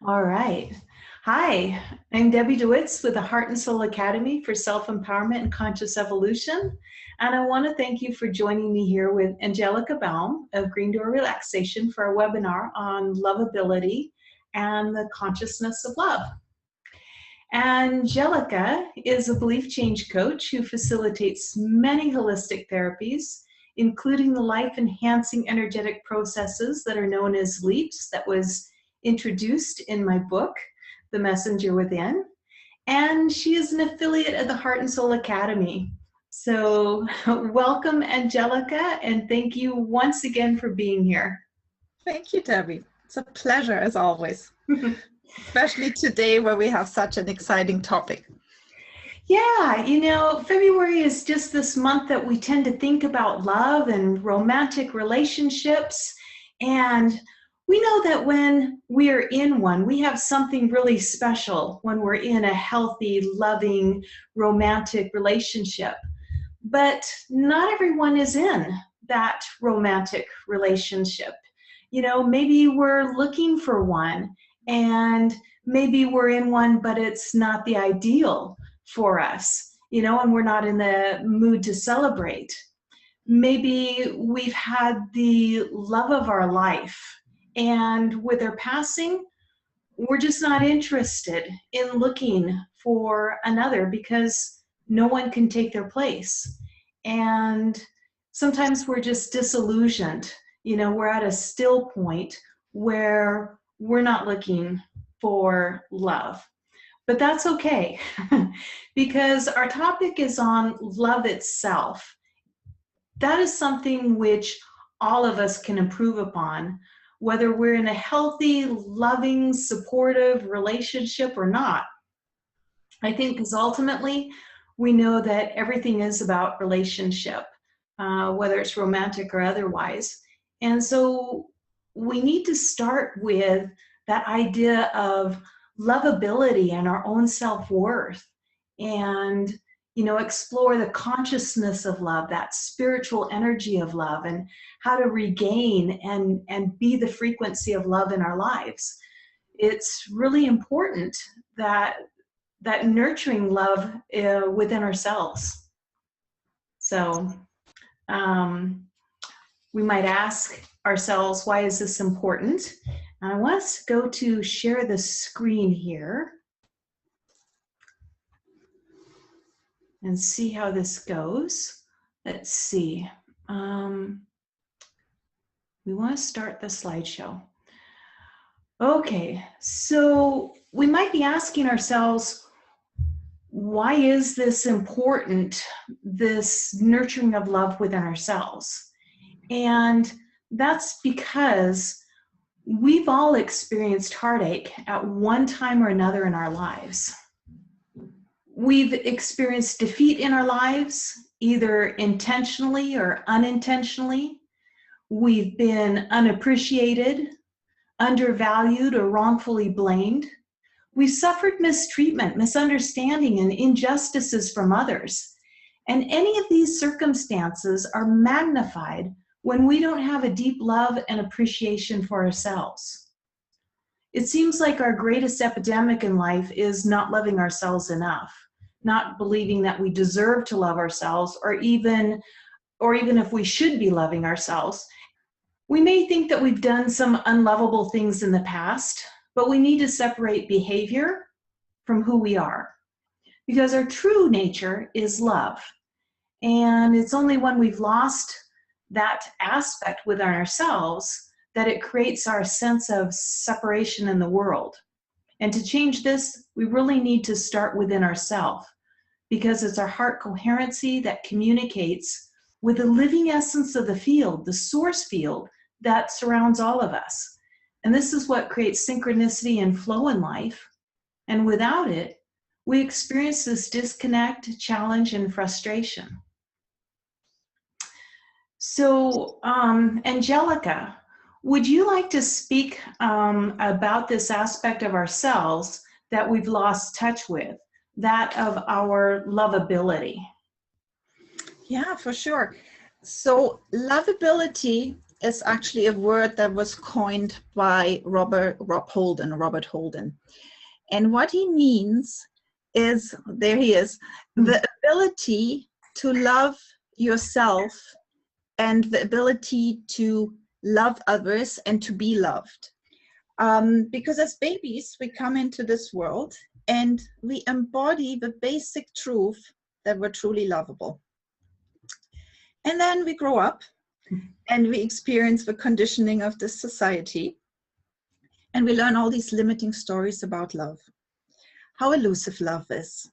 All right. Hi, I'm Debbie DeWitz with the Heart and Soul Academy for Self-Empowerment and Conscious Evolution. And I want to thank you for joining me here with Angelica Baum of Green Door Relaxation for our webinar on lovability and the consciousness of love. Angelica is a belief change coach who facilitates many holistic therapies, including the life-enhancing energetic processes that are known as LEAPs, that was introduced in my book, The Messenger Within. And she is an affiliate of the Heart and Soul Academy. So welcome, Angelica, and thank you once again for being here. Thank you, Debbie. It's a pleasure as always, especially today where we have such an exciting topic. Yeah, you know, February is just this month that we tend to think about love and romantic relationships. And we know that when we are in one, we have something really special when we're in a healthy, loving, romantic relationship. But not everyone is in that romantic relationship. You know, maybe we're looking for one, and maybe we're in one, but it's not the ideal for us, you know, and we're not in the mood to celebrate. Maybe we've had the love of our life, and with their passing, we're just not interested in looking for another because no one can take their place. And sometimes we're just disillusioned. You know, we're at a still point where we're not looking for love. But that's okay because our topic is on love itself. That is something which all of us can improve upon, whether we're in a healthy, loving, supportive relationship or not. I think because ultimately we know that everything is about relationship, whether it's romantic or otherwise. And so we need to start with that idea of lovability and our own self-worth, and you know, explore the consciousness of love, that spiritual energy of love, and how to regain and be the frequency of love in our lives. It's really important that nurturing love within ourselves. So we might ask ourselves, why is this important? I want us to go to share the screen here and see how this goes. Let's see. We want to start the slideshow. Okay, so we might be asking ourselves, why is this important, this nurturing of love within ourselves? And that's because we've all experienced heartache at one time or another in our lives. We've experienced defeat in our lives, either intentionally or unintentionally. We've been unappreciated, undervalued, or wrongfully blamed. We've suffered mistreatment, misunderstanding, and injustices from others. And any of these circumstances are magnified when we don't have a deep love and appreciation for ourselves. It seems like our greatest epidemic in life is not loving ourselves enough, not believing that we deserve to love ourselves, or even if we should be loving ourselves. We may think that we've done some unlovable things in the past, but we need to separate behavior from who we are, because our true nature is love. And it's only when we've lost that aspect within ourselves that it creates our sense of separation in the world. And to change this, we really need to start within ourselves, because it's our heart coherency that communicates with the living essence of the field, the source field that surrounds all of us. And this is what creates synchronicity and flow in life. And without it, we experience this disconnect, challenge, and frustration. So, Angelica, would you like to speak about this aspect of ourselves that we've lost touch with, that of our lovability? Yeah, for sure. So lovability is actually a word that was coined by Robert Holden. And what he means is, there he is, the ability to love yourself and the ability to love others and to be loved. Because as babies, we come into this world and we embody the basic truth that we're truly lovable. And then we grow up and we experience the conditioning of this society. And we learn all these limiting stories about love. How elusive love is.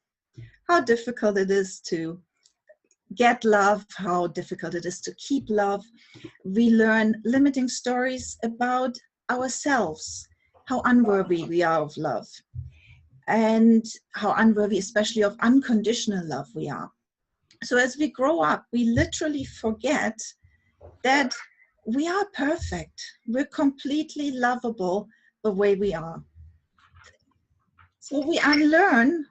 How difficult it is to get love. How difficult it is to keep love. We learn limiting stories about ourselves. How unworthy we are of love. And how unworthy, especially of unconditional love, we are. So as we grow up, we literally forget that we are perfect. We're completely lovable the way we are. So we unlearn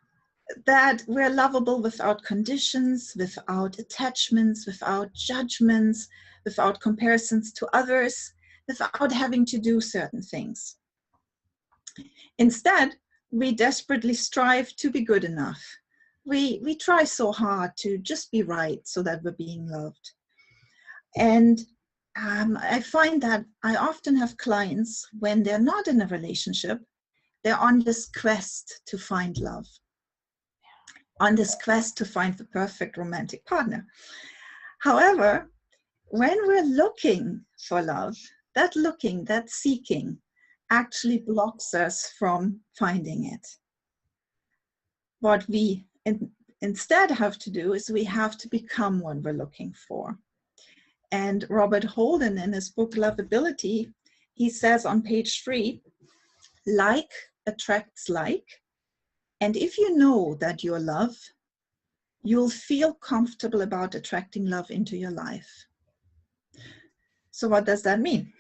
that we're lovable without conditions, without attachments, without judgments, without comparisons to others, without having to do certain things. Instead, we desperately strive to be good enough. We try so hard to just be right so that we're being loved. And I find that I often have clients, when they're not in a relationship, they're on this quest to find love, on this quest to find the perfect romantic partner. However, when we're looking for love, that looking, that seeking, actually blocks us from finding it. What we instead have to do is we have to become what we're looking for. And Robert Holden, in his book Lovability, he says on page 3, like attracts like. And if you know that you're love, you'll feel comfortable about attracting love into your life. So what does that mean?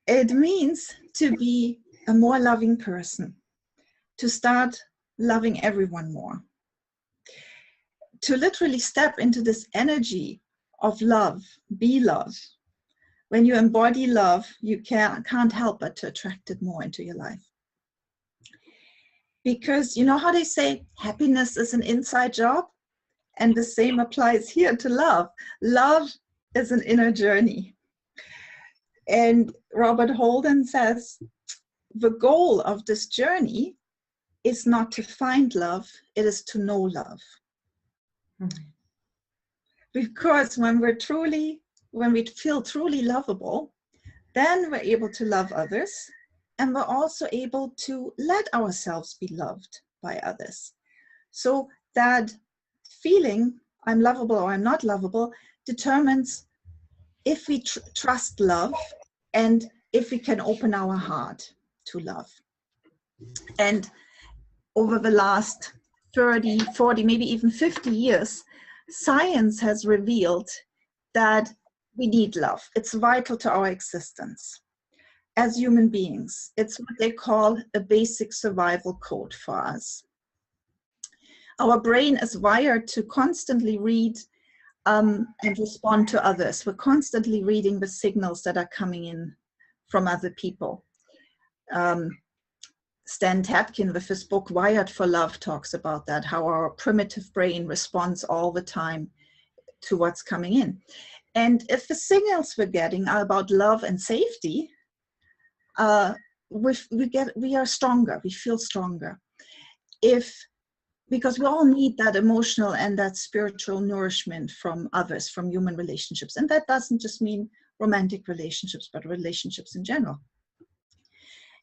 It means to be a more loving person, to start loving everyone more, to literally step into this energy of love, be love. When you embody love, you can't help but to attract it more into your life. Because you know how they say happiness is an inside job? And the same applies here to love. Love is an inner journey. And Robert Holden says the goal of this journey is not to find love, it is to know love. Mm-hmm. Because when we feel truly lovable, then we're able to love others, and we're also able to let ourselves be loved by others. So that feeling, I'm lovable or I'm not lovable, determines if we trust love and if we can open our heart to love. And over the last 30, 40, maybe even 50 years, science has revealed that we need love. It's vital to our existence as human beings. It's what they call a basic survival code for us. Our brain is wired to constantly read and respond to others. We're constantly reading the signals that are coming in from other people. Stan Tatkin, with his book Wired for Love, talks about that, how our primitive brain responds all the time to what's coming in. And if the signals we're getting are about love and safety, we are stronger, we feel stronger. Because we all need that emotional and that spiritual nourishment from others, from human relationships. And that doesn't just mean romantic relationships, but relationships in general.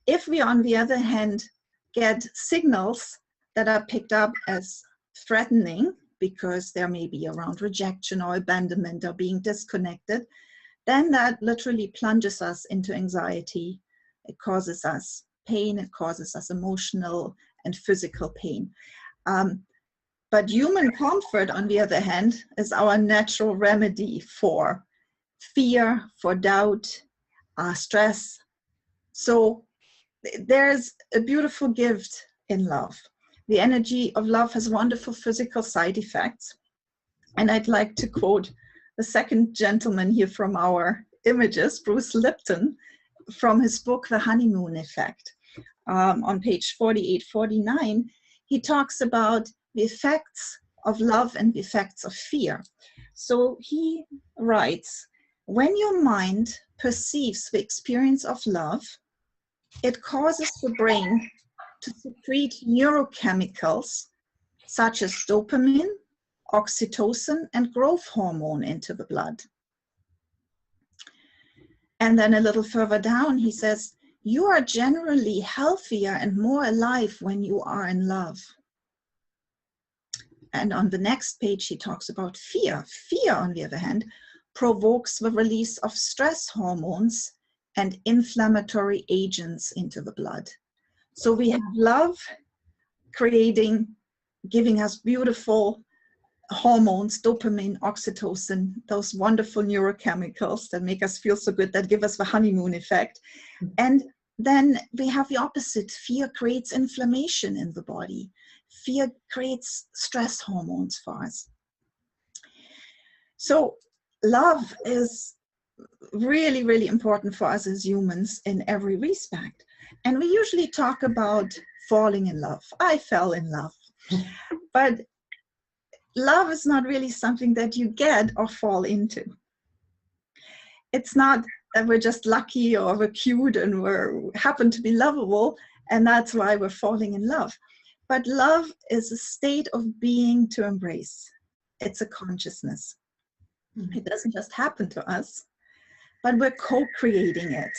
If we, on the other hand, get signals that are picked up as threatening because they're maybe around rejection or abandonment or being disconnected, then that literally plunges us into anxiety. It causes us pain, it causes us emotional and physical pain. But human comfort, on the other hand, is our natural remedy for fear, for doubt, stress. So there's a beautiful gift in love. The energy of love has wonderful physical side effects. And I'd like to quote the second gentleman here from our images, Bruce Lipton, from his book, The Honeymoon Effect. On page 48, 49, he talks about the effects of love and the effects of fear. So he writes, when your mind perceives the experience of love, it causes the brain to secrete neurochemicals such as dopamine, oxytocin, and growth hormone into the blood. And then a little further down, he says, you are generally healthier and more alive when you are in love. And on the next page, he talks about fear. Fear, on the other hand, provokes the release of stress hormones and inflammatory agents into the blood. So we have love giving us beautiful hormones, dopamine, oxytocin, those wonderful neurochemicals that make us feel so good, that give us the honeymoon effect. And then we have the opposite. Fear creates inflammation in the body. Fear creates stress hormones for us. So love is really, really important for us as humans in every respect. And we usually talk about falling in love. I fell in love. But love is not really something that you get or fall into. It's not that we're just lucky or we're cute and we happen to be lovable and that's why we're falling in love. But love is a state of being to embrace. It's a consciousness. It doesn't just happen to us, but we're co-creating it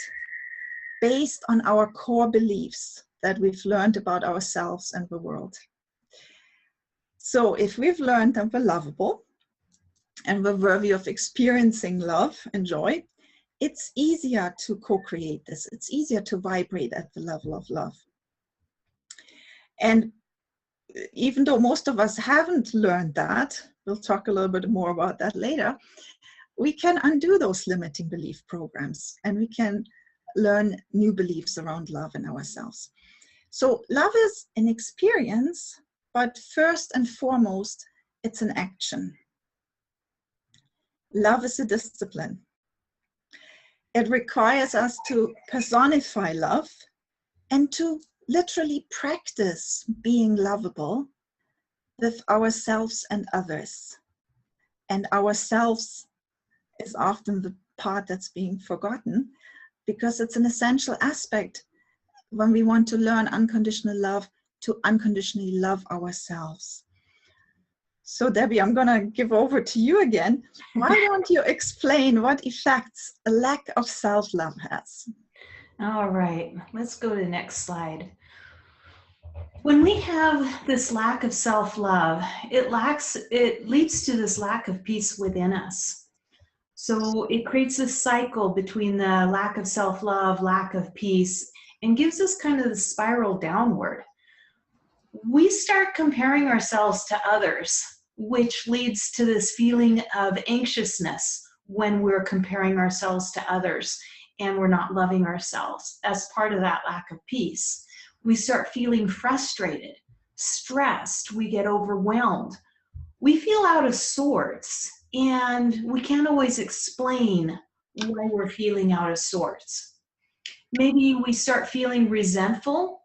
based on our core beliefs that we've learned about ourselves and the world. So if we've learned that we're lovable and we're worthy of experiencing love and joy, it's easier to co-create this. It's easier to vibrate at the level of love. And even though most of us haven't learned that, we'll talk a little bit more about that later, we can undo those limiting belief programs and we can learn new beliefs around love and ourselves. So love is an experience, but first and foremost, it's an action. Love is a discipline. It requires us to personify love and to literally practice being lovable with ourselves and others. And ourselves is often the part that's being forgotten because it's an essential aspect when we want to learn unconditional love, to unconditionally love ourselves. So Debbie, I'm going to give over to you again. Why don't you explain what effects a lack of self-love has? All right, let's go to the next slide. When we have this lack of self-love, it leads to this lack of peace within us. So it creates a cycle between the lack of self-love, lack of peace, and gives us kind of the spiral downward. We start comparing ourselves to others, which leads to this feeling of anxiousness when we're comparing ourselves to others and we're not loving ourselves as part of that lack of peace. We start feeling frustrated, stressed, we get overwhelmed. We feel out of sorts and we can't always explain why we're feeling out of sorts. Maybe we start feeling resentful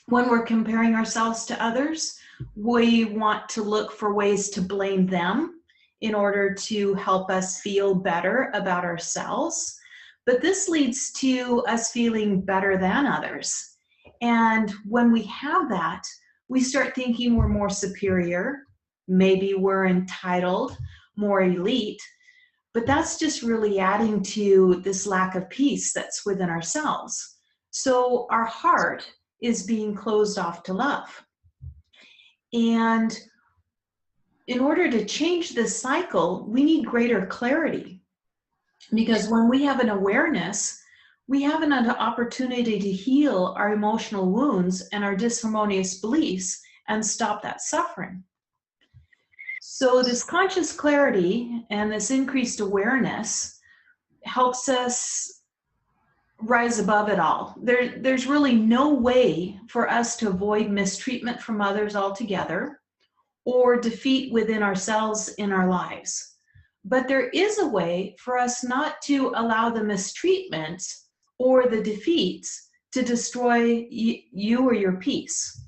when we're comparing ourselves to others. We want to look for ways to blame them in order to help us feel better about ourselves. But this leads to us feeling better than others. And when we have that, we start thinking we're more superior, maybe we're entitled, more elite, but that's just really adding to this lack of peace that's within ourselves. So our heart is being closed off to love. And in order to change this cycle, we need greater clarity. Because when we have an awareness, we have an opportunity to heal our emotional wounds and our disharmonious beliefs and stop that suffering. So this conscious clarity and this increased awareness helps us rise above it all. There's really no way for us to avoid mistreatment from others altogether or defeat within ourselves in our lives. But there is a way for us not to allow the mistreatments or the defeats to destroy you or your peace.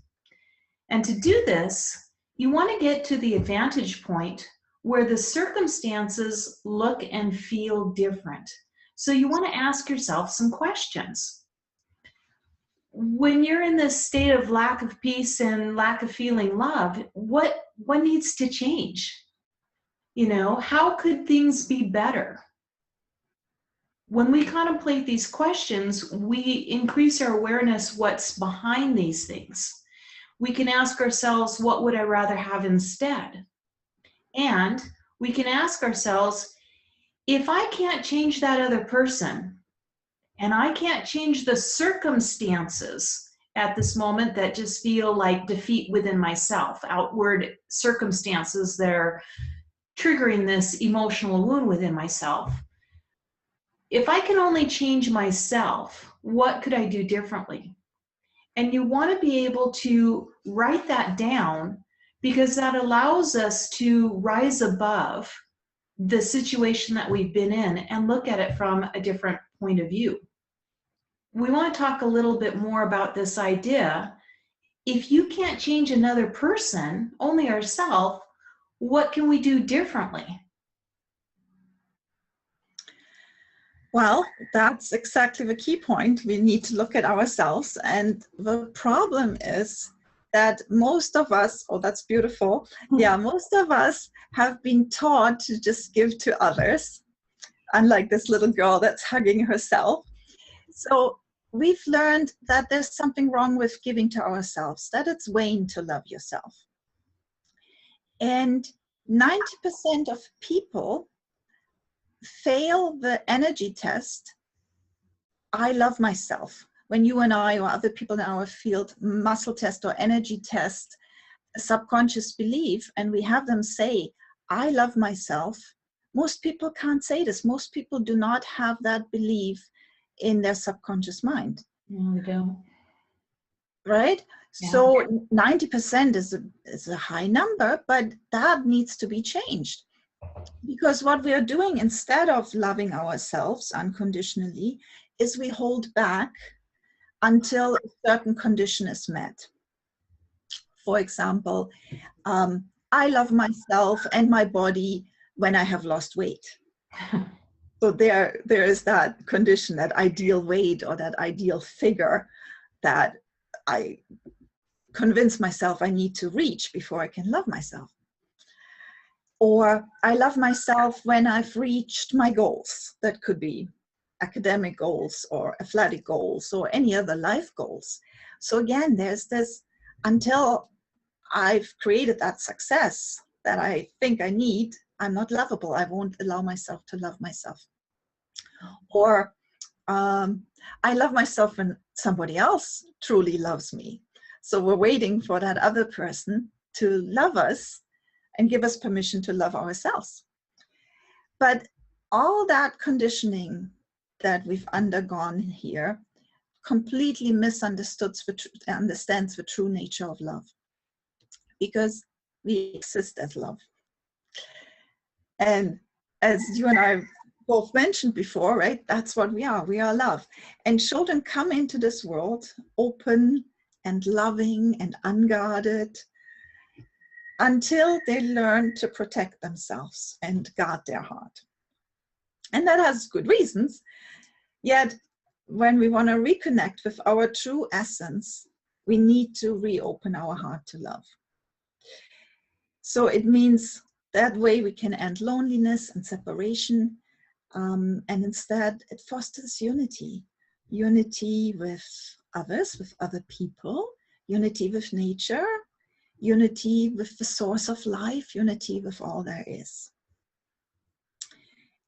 And to do this, you want to get to the advantage point where the circumstances look and feel different. So you want to ask yourself some questions. When you're in this state of lack of peace and lack of feeling love, what needs to change? You know, how could things be better? When we contemplate these questions, we increase our awareness what's behind these things. We can ask ourselves, what would I rather have instead? And we can ask ourselves, if I can't change that other person, and I can't change the circumstances at this moment that just feel like defeat within myself, outward circumstances that are triggering this emotional wound within myself. If I can only change myself, what could I do differently? And you want to be able to write that down, because that allows us to rise above the situation that we've been in and look at it from a different point of view. We want to talk a little bit more about this idea. If you can't change another person, only ourselves, what can we do differently? Well, that's exactly the key point. We need to look at ourselves. And the problem is that most of us, oh, that's beautiful. Yeah, most of us have been taught to just give to others, unlike this little girl that's hugging herself. So we've learned that there's something wrong with giving to ourselves, that it's vain to love yourself. And 90% of people fail the energy test, I love myself. When you and I or other people in our field muscle test or energy test a subconscious belief, and we have them say, I love myself, most people can't say this. Most people do not have that belief in their subconscious mind. No, we don't. Right? Yeah. So 90% is a high number, but that needs to be changed. Because what we are doing instead of loving ourselves unconditionally is we hold back until a certain condition is met. For example, I love myself and my body when I have lost weight. So there is that condition, that ideal weight or that ideal figure that I convince myself I need to reach before I can love myself. Or I love myself when I've reached my goals. That could be academic goals or athletic goals or any other life goals. So again, there's this, until I've created that success that I think I need, I'm not lovable. I won't allow myself to love myself. Or I love myself when somebody else truly loves me. So we're waiting for that other person to love us and give us permission to love ourselves. But all that conditioning that we've undergone here completely understands the true nature of love, because we exist as love. And as you and I both mentioned before, right, that's what we are love. And children come into this world open and loving and unguarded, until they learn to protect themselves and guard their heart. And that has good reasons. Yet, when we want to reconnect with our true essence, we need to reopen our heart to love. So it means that way we can end loneliness and separation, and instead it fosters unity. Unity with others, with other people, unity with nature, unity with the source of life, unity with all there is.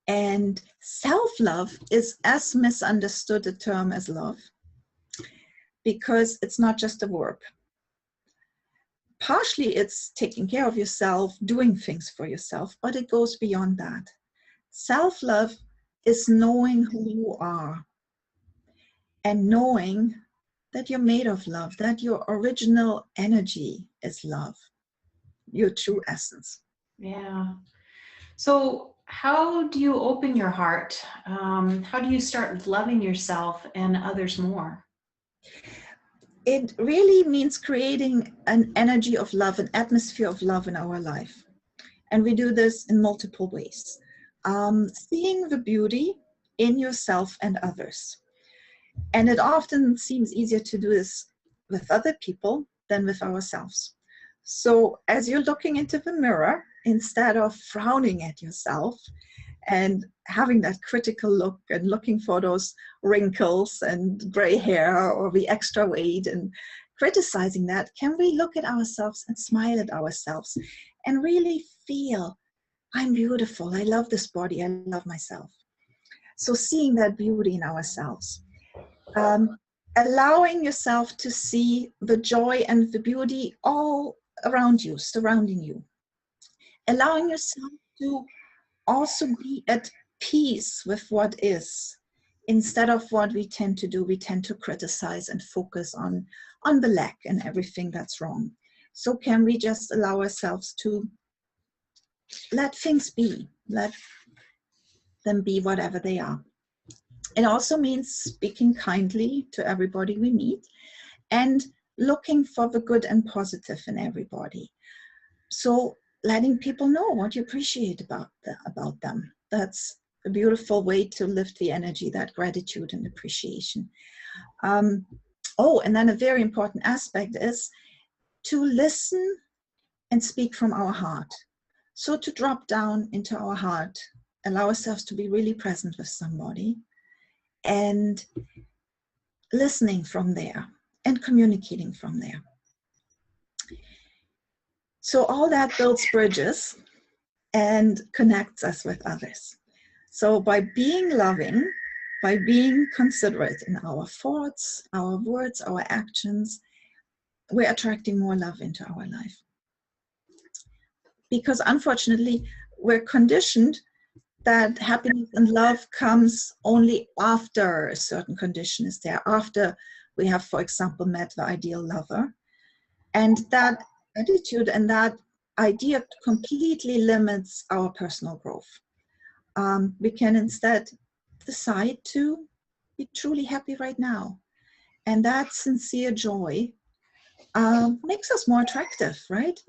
And self-love is as misunderstood a term as love, because it's not just a verb. Partially it's taking care of yourself, doing things for yourself, but it goes beyond that. Self-love is knowing who you are and knowing that you're made of love, that your original energy is love, your true essence. Yeah. So how do you open your heart? How do you start loving yourself and others more? It really means creating an energy of love, an atmosphere of love in our life. And we do this in multiple ways. Seeing the beauty in yourself and others. And it often seems easier to do this with other people than with ourselves. So as you're looking into the mirror, instead of frowning at yourself and having that critical look and looking for those wrinkles and gray hair or the extra weight and criticizing that, can we look at ourselves and smile at ourselves and really feel, I'm beautiful, I love this body, I love myself. So seeing that beauty in ourselves. Allowing yourself to see the joy and the beauty all around you, surrounding you. Allowing yourself to also be at peace with what is. Instead of what we tend to do, we tend to criticize and focus on the lack and everything that's wrong. So can we just allow ourselves to let things be, let them be whatever they are. It also means speaking kindly to everybody we meet and looking for the good and positive in everybody. So letting people know what you appreciate about them. That's a beautiful way to lift the energy, that gratitude and appreciation. And then a very important aspect is to listen and speak from our heart. So to drop down into our heart, allow ourselves to be really present with somebody and listening from there and communicating from there. So all that builds bridges and connects us with others. So by being loving, by being considerate in our thoughts, our words, our actions, we're attracting more love into our life. Because unfortunately, we're conditioned that happiness and love comes only after a certain condition is there, after we have, for example, met the ideal lover. And that attitude and that idea completely limits our personal growth. We can instead decide to be truly happy right now. And that sincere joy makes us more attractive, right?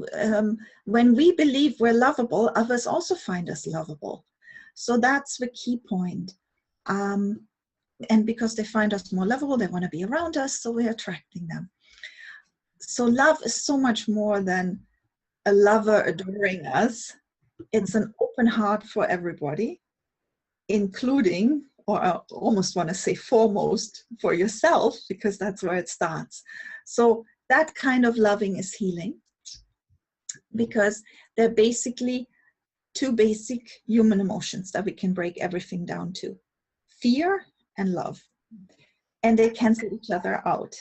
When we believe we're lovable, others also find us lovable. So that's the key point. And because they find us more lovable, they want to be around us, so we're attracting them. So love is so much more than a lover adoring us. It's an open heart for everybody, including, or I almost want to say foremost, for yourself, because that's where it starts. So that kind of loving is healing, because they're basically two basic human emotions that we can break everything down to: fear and love. And they cancel each other out.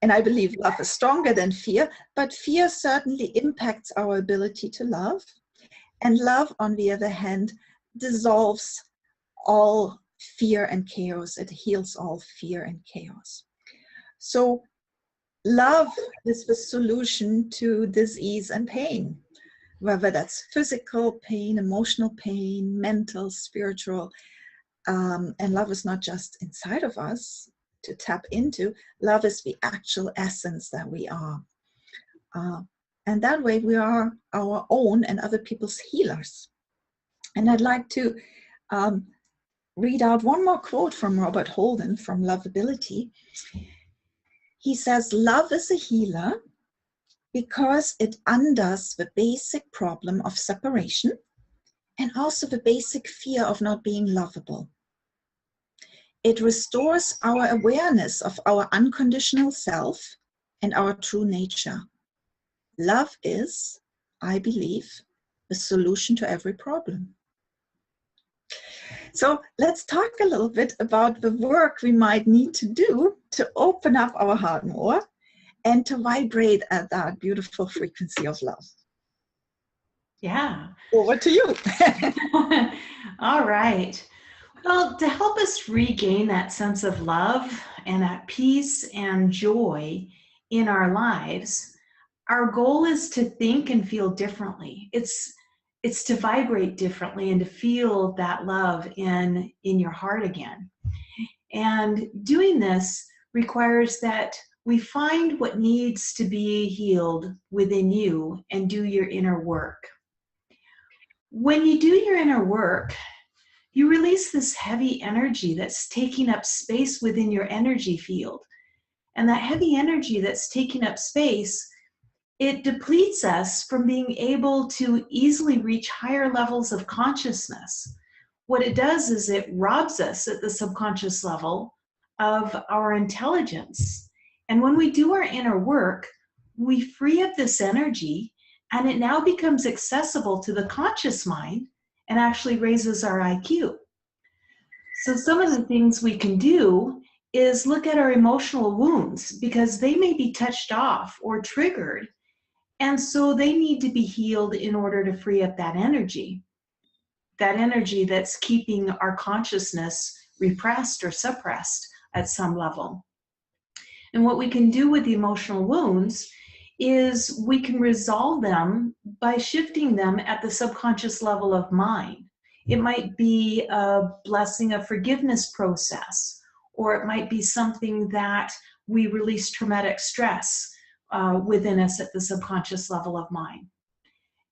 And I believe love is stronger than fear, but fear certainly impacts our ability to love. And love, on the other hand, dissolves all fear and chaos. It heals all fear and chaos. So love is the solution to disease and pain, whether that's physical pain, emotional pain, mental, spiritual. And love is not just inside of us to tap into. Love is the actual essence that we are. And that way we are our own and other people's healers. And I'd like to read out one more quote from Robert Holden from Lovability. He says, "Love is a healer because it undoes the basic problem of separation and also the basic fear of not being lovable. It restores our awareness of our unconditional self and our true nature. Love is, I believe, the solution to every problem." So let's talk a little bit about the work we might need to do to open up our heart more and to vibrate at that beautiful frequency of love. Yeah. Over to you. All right. Well, to help us regain that sense of love and that peace and joy in our lives, our goal is to think and feel differently. It's It's to vibrate differently and to feel that love in your heart again. And doing this requires that we find what needs to be healed within you and do your inner work. When you do your inner work, you release this heavy energy that's taking up space within your energy field. And that heavy energy that's taking up space, it depletes us from being able to easily reach higher levels of consciousness. What it does is it robs us at the subconscious level of our intelligence. And when we do our inner work, we free up this energy, and it now becomes accessible to the conscious mind and actually raises our IQ. So some of the things we can do is look at our emotional wounds, because they may be touched off or triggered, and so they need to be healed in order to free up that energy that's keeping our consciousness repressed or suppressed at some level. And what we can do with the emotional wounds is we can resolve them by shifting them at the subconscious level of mind. It might be a blessing of forgiveness process, or it might be something that we release traumatic stress within us at the subconscious level of mind.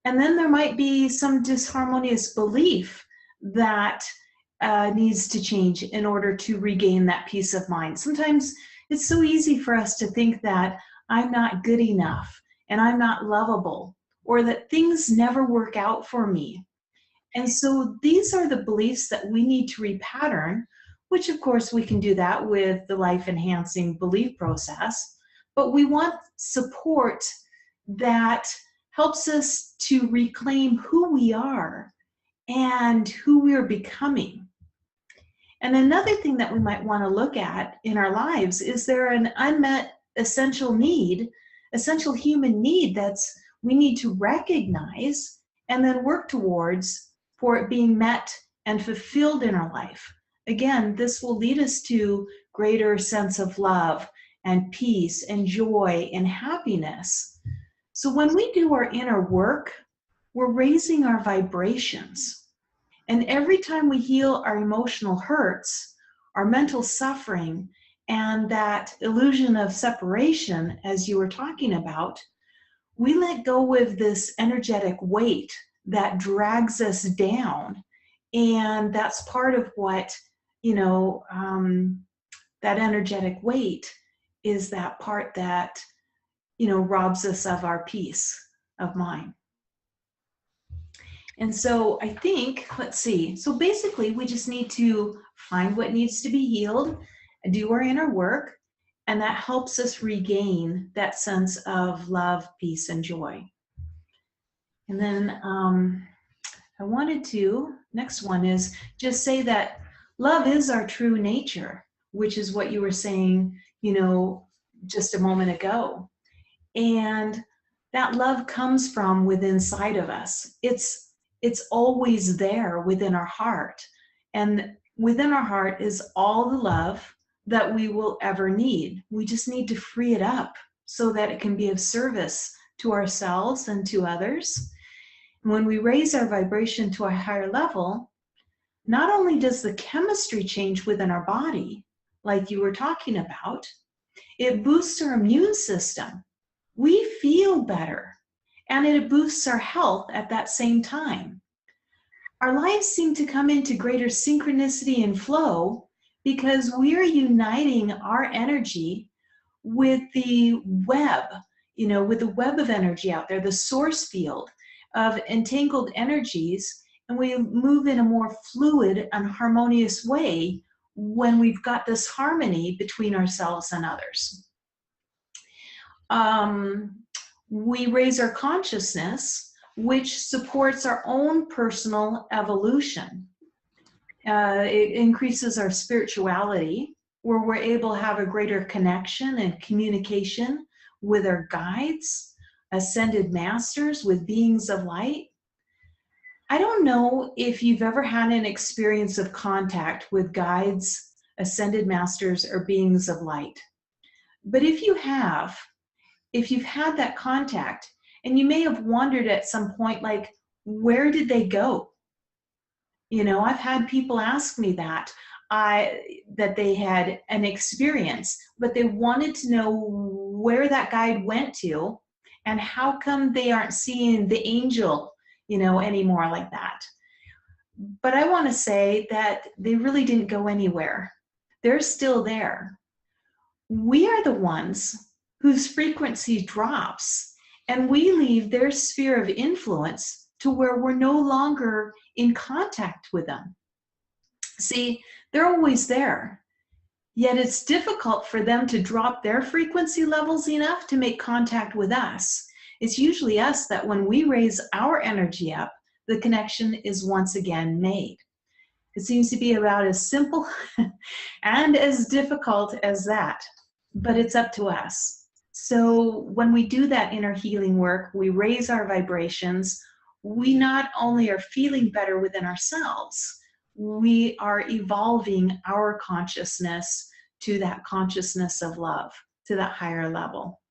And then there might be some disharmonious belief that needs to change in order to regain that peace of mind. Sometimes it's so easy for us to think that I'm not good enough and I'm not lovable, or that things never work out for me. And so these are the beliefs that we need to repattern, which of course we can do that with the life-enhancing belief process. But we want support that helps us to reclaim who we are and who we're becoming. And another thing that we might want to look at in our lives, is there an unmet essential need, essential human need that's we need to recognize and then work towards for it being met and fulfilled in our life. Again, this will lead us to greater sense of love and peace and joy and happiness. So when we do our inner work, we're raising our vibrations. And every time we heal our emotional hurts, our mental suffering, and that illusion of separation, as you were talking about, we let go of this energetic weight that drags us down. And that's part of what, that energetic weight is that part that, robs us of our peace of mind. And so I think, let's see, so basically we just need to find what needs to be healed, do our inner work, and that helps us regain that sense of love, peace, and joy. And then I wanted to, next one is just say that love is our true nature, which is what you were saying, just a moment ago. And that love comes from within inside of us. It's always there within our heart. And within our heart is all the love that we will ever need. We just need to free it up so that it can be of service to ourselves and to others. And when we raise our vibration to a higher level, not only does the chemistry change within our body, like you were talking about, it boosts our immune system. We feel better, and it boosts our health at that same time. Our lives seem to come into greater synchronicity and flow because we are uniting our energy with the web, with the web of energy out there, the source field of entangled energies, and we move in a more fluid and harmonious way when we've got this harmony between ourselves and others. We raise our consciousness, which supports our own personal evolution. It increases our spirituality, where we're able to have a greater connection and communication with our guides, ascended masters, with beings of light. I don't know if you've ever had an experience of contact with guides, ascended masters, or beings of light. But if you've had that contact, and you may have wondered at some point, like, where did they go? You know, I've had people ask me that, that they had an experience, but they wanted to know where that guide went to and how come they aren't seeing the angel, you know, anymore like that. But I want to say that they really didn't go anywhere. They're still there. We are the ones whose frequency drops, and we leave their sphere of influence to where we're no longer in contact with them. See, they're always there, yet it's difficult for them to drop their frequency levels enough to make contact with us. It's usually us that when we raise our energy up, the connection is once again made. It seems to be about as simple and as difficult as that, but it's up to us. So when we do that inner healing work, we raise our vibrations, we not only are feeling better within ourselves, we are evolving our consciousness to that consciousness of love, to that higher level.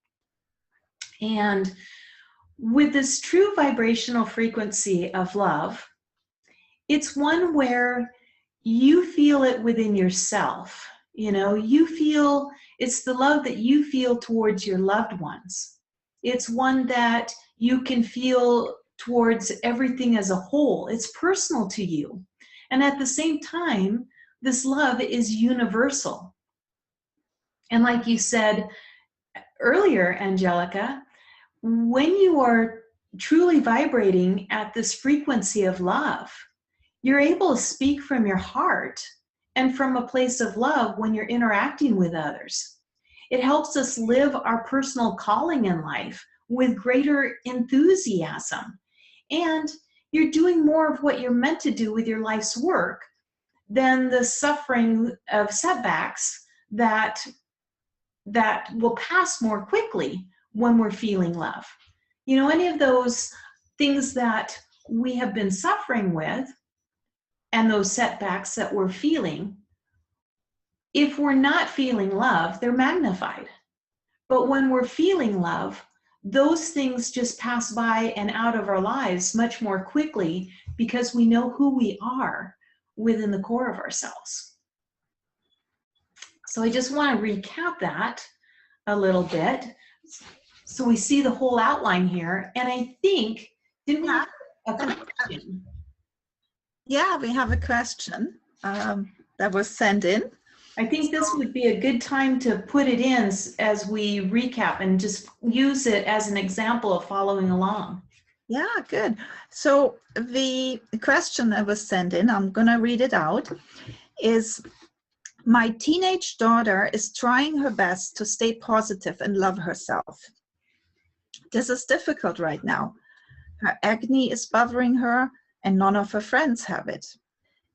And with this true vibrational frequency of love, it's one where you feel it within yourself. You know, you feel, it's the love that you feel towards your loved ones. It's one that you can feel towards everything as a whole. It's personal to you. And at the same time, this love is universal. And like you said earlier, Angelica, when you are truly vibrating at this frequency of love, you're able to speak from your heart and from a place of love when you're interacting with others. It helps us live our personal calling in life with greater enthusiasm. And you're doing more of what you're meant to do with your life's work than the suffering of setbacks that will pass more quickly when we're feeling love. You know, any of those things that we have been suffering with and those setbacks that we're feeling, if we're not feeling love, they're magnified. But when we're feeling love, those things just pass by and out of our lives much more quickly because we know who we are within the core of ourselves. So I just want to recap that a little bit so we see the whole outline here. And I think, didn't we have a question? Yeah, we have a question that was sent in. I think this would be a good time to put it in as we recap and just use it as an example of following along. Yeah, good. So the question that was sent in, I'm going to read it out, is my teenage daughter is trying her best to stay positive and love herself. This is difficult right now. Her acne is bothering her and none of her friends have it.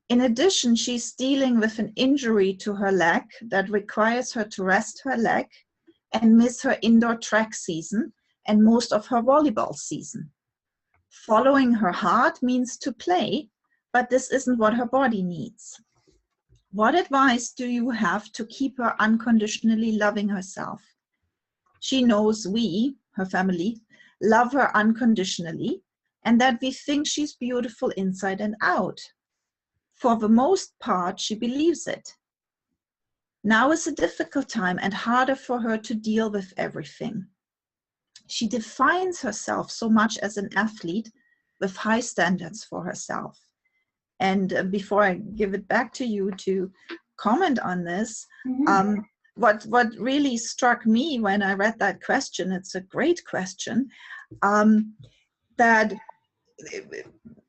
In addition, she's dealing with an injury to her leg that requires her to rest her leg and miss her indoor track season and most of her volleyball season. Following her heart means to play, but this isn't what her body needs. What advice do you have to keep her unconditionally loving herself? She knows we, her family, love her unconditionally and that we think she's beautiful inside and out. For the most part, she believes it. Now is a difficult time and harder for her to deal with everything. She defines herself so much as an athlete with high standards for herself. And before I give it back to you to comment on this, what really struck me when I read that question, it's a great question, that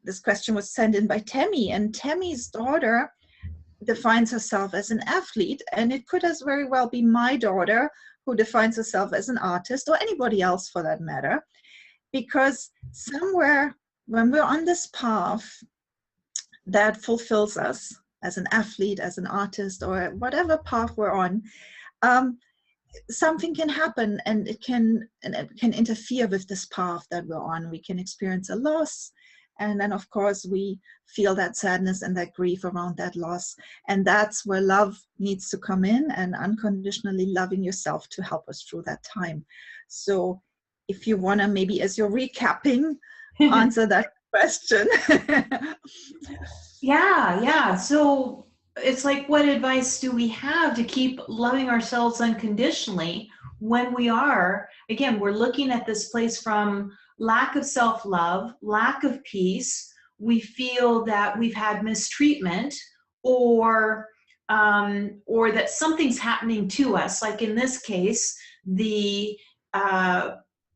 this question was sent in by Tammy, and Tammy's daughter defines herself as an athlete, and it could as very well be my daughter who defines herself as an artist, or anybody else for that matter, because somewhere when we're on this path that fulfills us as an athlete, as an artist, or whatever path we're on, something can happen and it can interfere with this path that we're on. We can experience a loss, and then of course we feel that sadness and that grief around that loss, and that's where love needs to come in, and unconditionally loving yourself to help us through that time. So if you want to, maybe as you're recapping, answer that question. Yeah. So it's like, what advice do we have to keep loving ourselves unconditionally when we are, again, we're looking at this place from lack of self-love, lack of peace. We feel that we've had mistreatment, or or that something's happening to us. Like in this case, the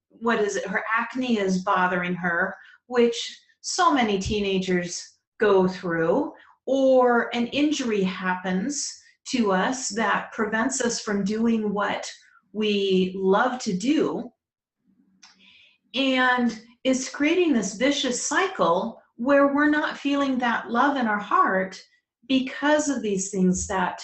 what is it? Her acne is bothering her, which so many teenagers go through, or an injury happens to us that prevents us from doing what we love to do, and is creating this vicious cycle where we're not feeling that love in our heart because of these things that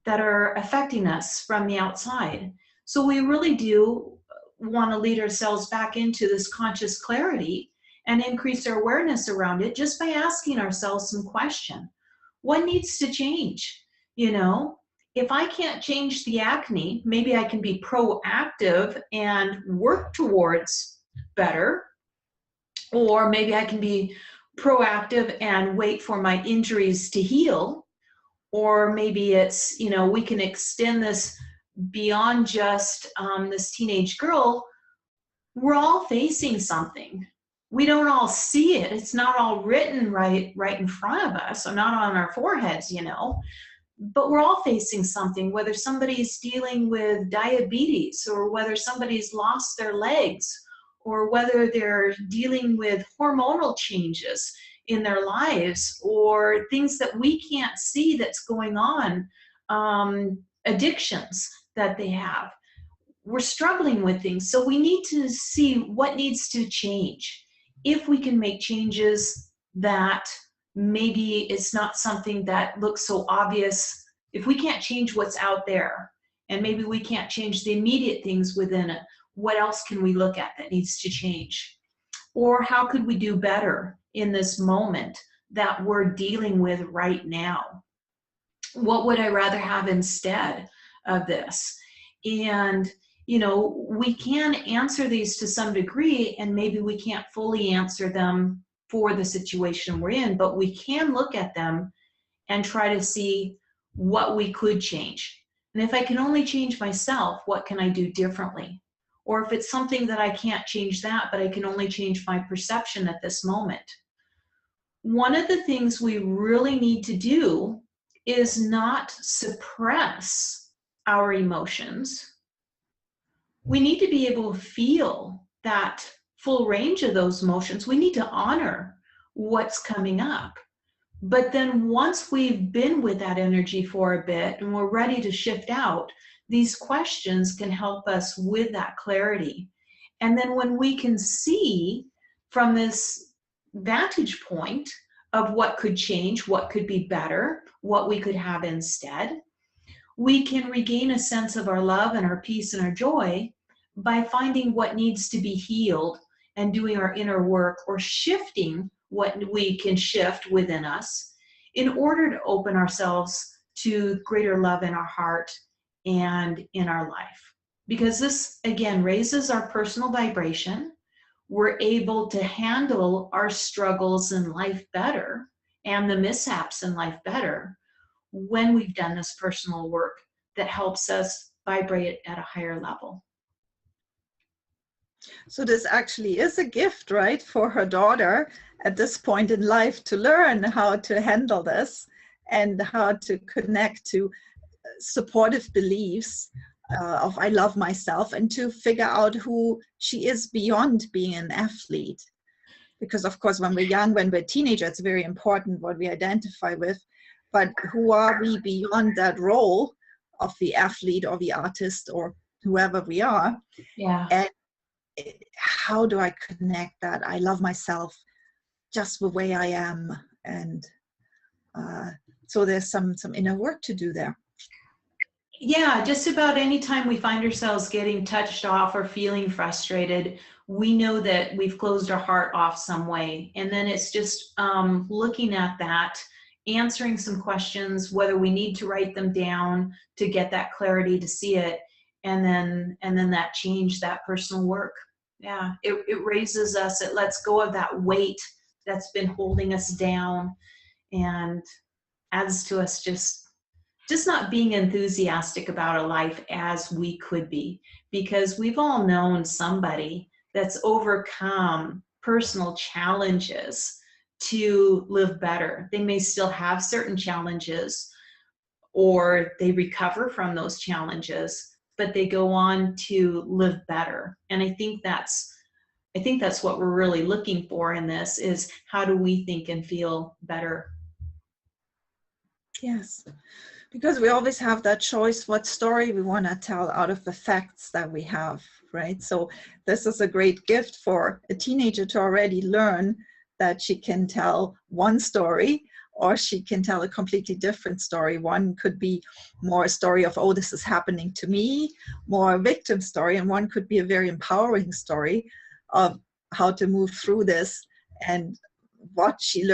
are affecting us from the outside. So we really do want to lead ourselves back into this conscious clarity and increase our awareness around it just by asking ourselves some question. What needs to change? You know, if I can't change the acne, maybe I can be proactive and work towards better, or maybe I can be proactive and wait for my injuries to heal. Or maybe it's, we can extend this beyond just this teenage girl. We're all facing something. We don't all see it. It's not all written right in front of us, or not on our foreheads, but we're all facing something, whether somebody's dealing with diabetes, or whether somebody's lost their legs, or whether they're dealing with hormonal changes in their lives, or things that we can't see that's going on, addictions that they have. We're struggling with things. So we need to see what needs to change. If we can make changes that maybe it's not something that looks so obvious, if we can't change what's out there, and maybe we can't change the immediate things within it, what else can we look at that needs to change? Or how could we do better in this moment that we're dealing with right now? What would I rather have instead of this? And we can answer these to some degree, and maybe we can't fully answer them for the situation we're in, but we can look at them and try to see what we could change. And if I can only change myself, what can I do differently? Or if it's something that I can't change that, but I can only change my perception at this moment. One of the things we really need to do is not suppress our emotions. We need to be able to feel that full range of those emotions. We need to honor what's coming up. But then once we've been with that energy for a bit and we're ready to shift out, these questions can help us with that clarity. And then when we can see from this vantage point of what could change, what could be better, what we could have instead, we can regain a sense of our love and our peace and our joy by finding what needs to be healed and doing our inner work, or shifting what we can shift within us in order to open ourselves to greater love in our heart and in our life. Because this, again, raises our personal vibration. We're able to handle our struggles in life better and the mishaps in life better when we've done this personal work that helps us vibrate at a higher level. So this actually is a gift, right, for her daughter at this point in life, to learn how to handle this and how to connect to supportive beliefs of I love myself, and to figure out who she is beyond being an athlete. Because of course, when we're young, when we're teenagers, it's very important what we identify with, but who are we beyond that role of the athlete or the artist or whoever we are? Yeah. And how do I connect that I love myself just the way I am? And so there's some inner work to do there. Yeah, just about any time we find ourselves getting touched off or feeling frustrated, we know that we've closed our heart off some way. And then it's just looking at that, answering some questions, whether we need to write them down to get that clarity to see it, and then that change, that personal work. Yeah, it raises us, it lets go of that weight that's been holding us down, and adds to us just not being enthusiastic about a life as we could be, because we've all known somebody that's overcome personal challenges to live better. They may still have certain challenges, or they recover from those challenges, but they go on to live better. And I think that's what we're really looking for in this, is how do we think and feel better? Yes, because we always have that choice what story we want to tell out of the facts that we have, right? So this is a great gift for a teenager to already learn that she can tell one story, or she can tell a completely different story. One could be more a story of, oh, this is happening to me, more a victim story, and one could be a very empowering story of how to move through this and what she's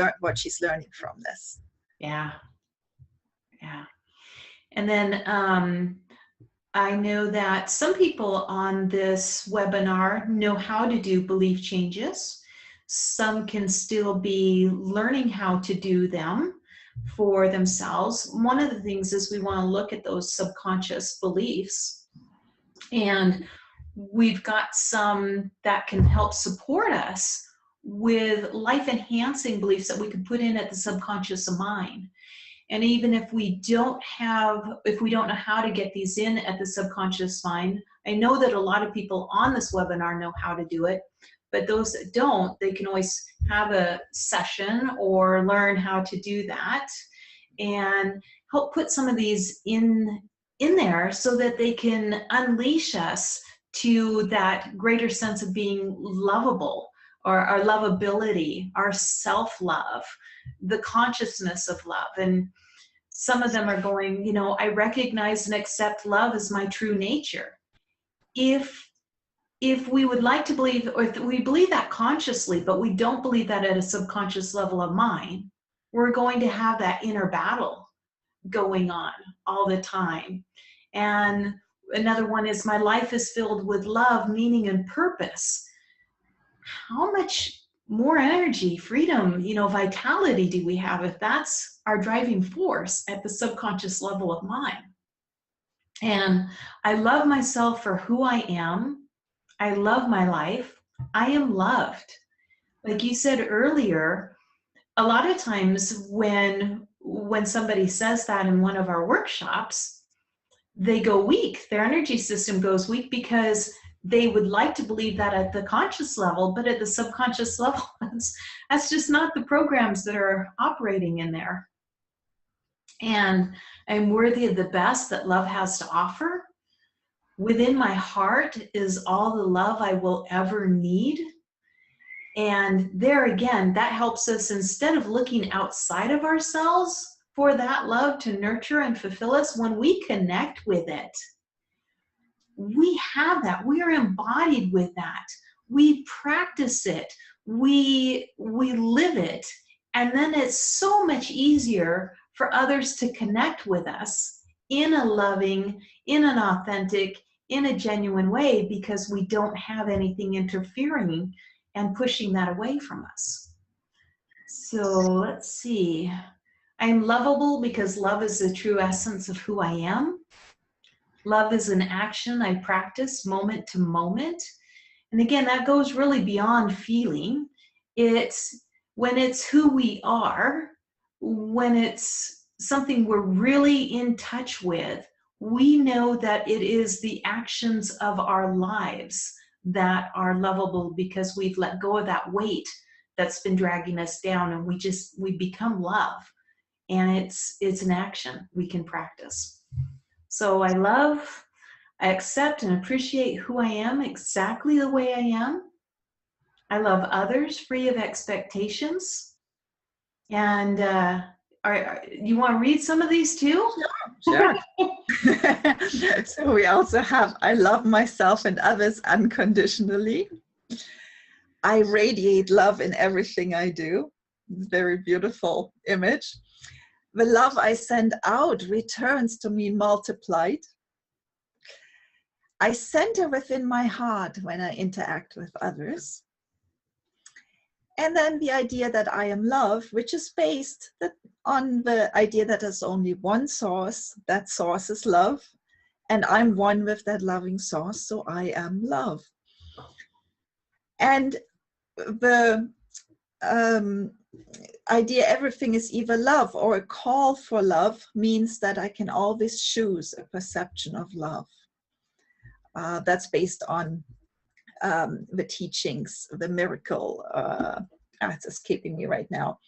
learning from this. Yeah. Yeah. And then I know that some people on this webinar know how to do belief changes. Some can still be learning how to do them for themselves. One of the things is we want to look at those subconscious beliefs, and we've got some that can help support us with life-enhancing beliefs that we can put in at the subconscious mind. And even if we don't know how to get these in at the subconscious mind, I know that a lot of people on this webinar know how to do it, but those that don't, they can always have a session or learn how to do that and help put some of these in there so that they can unleash us to that greater sense of being lovable, or our lovability, our self-love, the consciousness of love. And some of them are going, you know, I recognize and accept love as my true nature. If we would like to believe, or if we believe that consciously, but we don't believe that at a subconscious level of mind, we're going to have that inner battle going on all the time. And another one is, my life is filled with love, meaning, and purpose. How much more energy, freedom, you know, vitality do we have if that's our driving force at the subconscious level of mind? And I love myself for who I am. I love my life. I am loved. Like you said earlier, a lot of times when somebody says that in one of our workshops, they go weak. Their energy system goes weak because they would like to believe that at the conscious level, but at the subconscious level, that's just not the programs that are operating in there. And I'm worthy of the best that love has to offer. Within my heart is all the love I will ever need. And there again, that helps us, instead of looking outside of ourselves for that love to nurture and fulfill us, when we connect with it, we have that. We are embodied with that. We practice it. We live it. And then it's so much easier for others to connect with us in a loving, in an authentic, in a genuine way, because we don't have anything interfering and pushing that away from us. So let's see. I'm lovable because love is the true essence of who I am. Love is an action I practice moment to moment. And again, that goes really beyond feeling. It's when it's who we are, when it's something we're really in touch with, we know that it is the actions of our lives that are lovable, because we've let go of that weight that's been dragging us down, and we become love. And it's an action we can practice. So I love, I accept and appreciate who I am exactly the way I am. I love others free of expectations. And you want to read some of these too? Sure. So we also have, I love myself and others unconditionally. I radiate love in everything I do. Very beautiful image. The love I send out returns to me multiplied. I center within my heart when I interact with others. And then the idea that I am love, which is based on the idea that there's only one source, that source is love, and I'm one with that loving source, so I am love. And the idea everything is either love or a call for love means that I can always choose a perception of love. That's based on the teachings, the miracle, it's escaping me right now,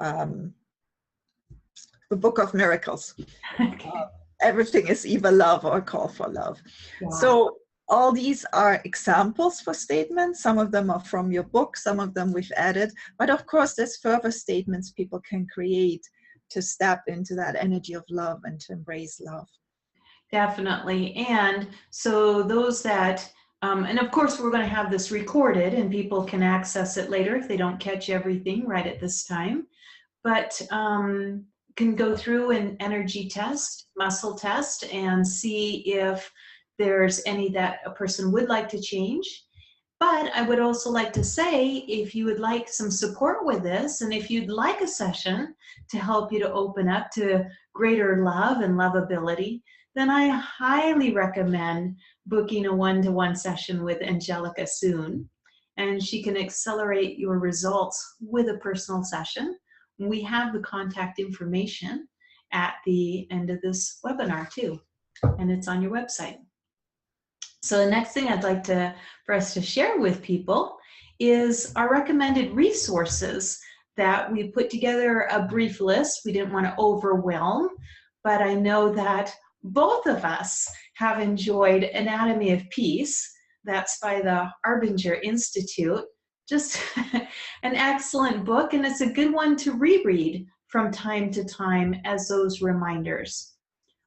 the Book of Miracles. Okay. Everything is either love or a call for love. Wow. So all these are examples for statements. Some of them are from your book, some of them we've added, but of course there's further statements people can create to step into that energy of love and to embrace love. Definitely. And so those that, and of course we're going to have this recorded and people can access it later if they don't catch everything right at this time, but can go through an energy test, muscle test, and see if there's any that a person would like to change. But I would also like to say, if you would like some support with this, and if you'd like a session to help you to open up to greater love and lovability, then I highly recommend booking a one-to-one session with Angelica soon. And she can accelerate your results with a personal session. We have the contact information at the end of this webinar too, and it's on your website. So the next thing I'd like for us to share with people is our recommended resources that we put together a brief list. We didn't want to overwhelm, but I know that both of us have enjoyed Anatomy of Peace. That's by the Arbinger Institute. Just an excellent book, and it's a good one to reread from time to time as those reminders.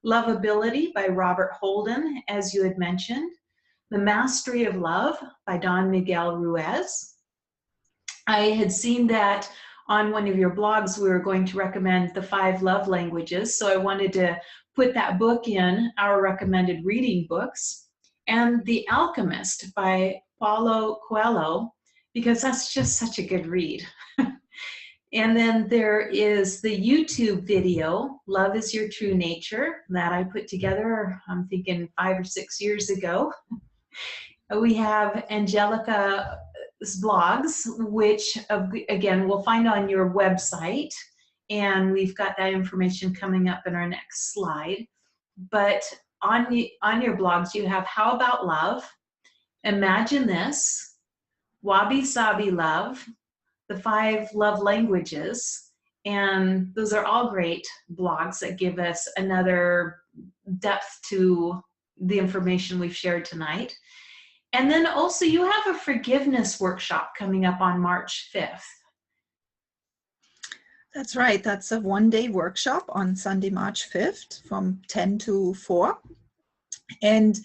Lovability by Robert Holden, as you had mentioned. The Mastery of Love by Don Miguel Ruiz. I had seen that on one of your blogs we were going to recommend the 5 love languages, so I wanted to put that book in our recommended reading books. And The Alchemist by Paulo Coelho, because that's just such a good read. And then there is the YouTube video, Love is Your True Nature, that I put together, I'm thinking 5 or 6 years ago. We have Angelica's blogs, which again, we'll find on your website. And we've got that information coming up in our next slide. But on your blogs, you have How About Love, Imagine This, Wabi Sabi Love, the 5 love languages, and those are all great blogs that give us another depth to the information we've shared tonight. And then also you have a forgiveness workshop coming up on March 5th. That's right. That's a one-day workshop on Sunday, March 5th from 10 to 4. And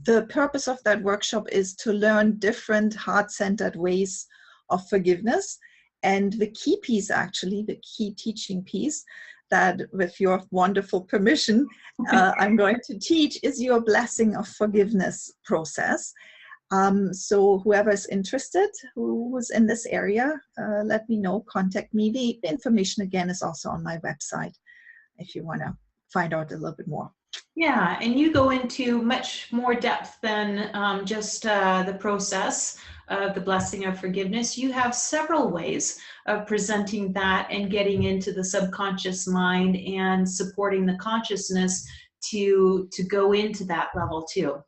the purpose of that workshop is to learn different heart-centered ways of forgiveness. And the key piece, actually, the key teaching piece that, with your wonderful permission, I'm going to teach is your blessing of forgiveness process. So whoever is interested, who's in this area, let me know, contact me. The information again is also on my website if you want to find out a little bit more. Yeah, and you go into much more depth than just the process of the blessing of forgiveness. You have several ways of presenting that and getting into the subconscious mind and supporting the consciousness to go into that level too.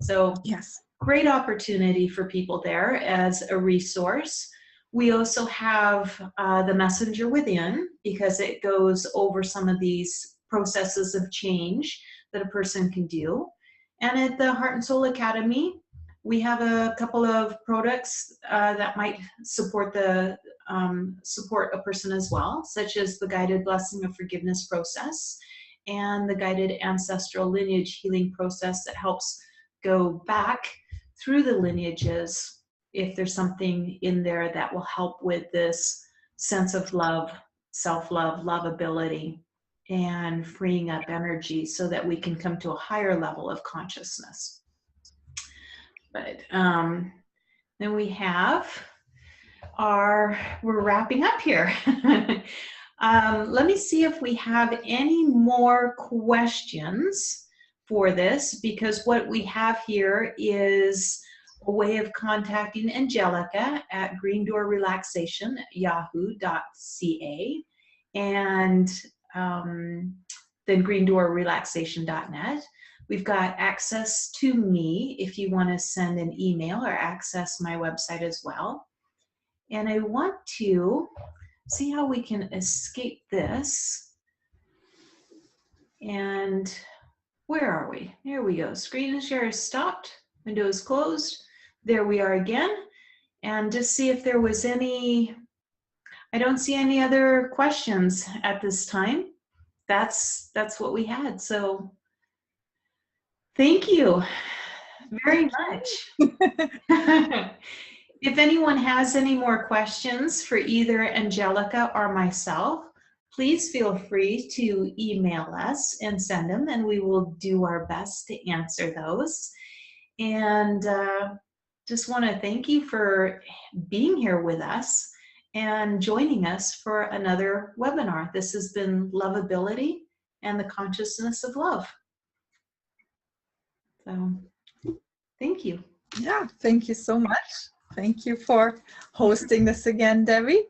So yes. Great opportunity for people there as a resource. We also have the Messenger Within, because it goes over some of these processes of change that a person can do. And at the Heart and Soul Academy, we have a couple of products that might support support a person as well, such as the Guided Blessing of Forgiveness process and the Guided Ancestral Lineage Healing process that helps go back through the lineages if there's something in there that will help with this sense of love, self-love, lovability, and freeing up energy so that we can come to a higher level of consciousness. But then we have we're wrapping up here. Let me see if we have any more questions for this, because what we have here is a way of contacting Angelica at greendoorrelaxation@yahoo.ca, and then greendoorrelaxation.net. We've got access to me if you want to send an email or access my website as well. And I want to see how we can escape this. And where are we? There we go. Screen share is stopped. Window is closed. There we are again. And just see if there was any, I don't see any other questions at this time. That's what we had. So thank you very much. If anyone has any more questions for either Angelica or myself, please feel free to email us and send them, and we will do our best to answer those. And just want to thank you for being here with us and joining us for another webinar. This has been Lovability and the Consciousness of Love. So thank you. Yeah, thank you so much. Thank you for hosting this again, Debbie.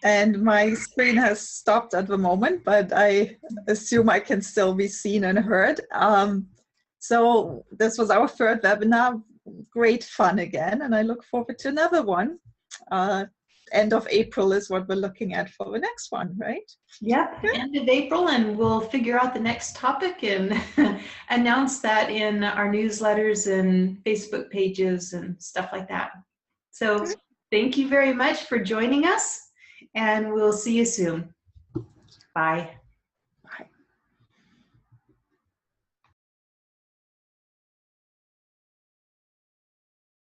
And my screen has stopped at the moment, but I assume I can still be seen and heard. So this was our third webinar. Great fun again, and I look forward to another one. End of April is what we're looking at for the next one, right? Yep, end of April, and we'll figure out the next topic and announce that in our newsletters and Facebook pages and stuff like that. So thank you very much for joining us, and we'll see you soon. Bye.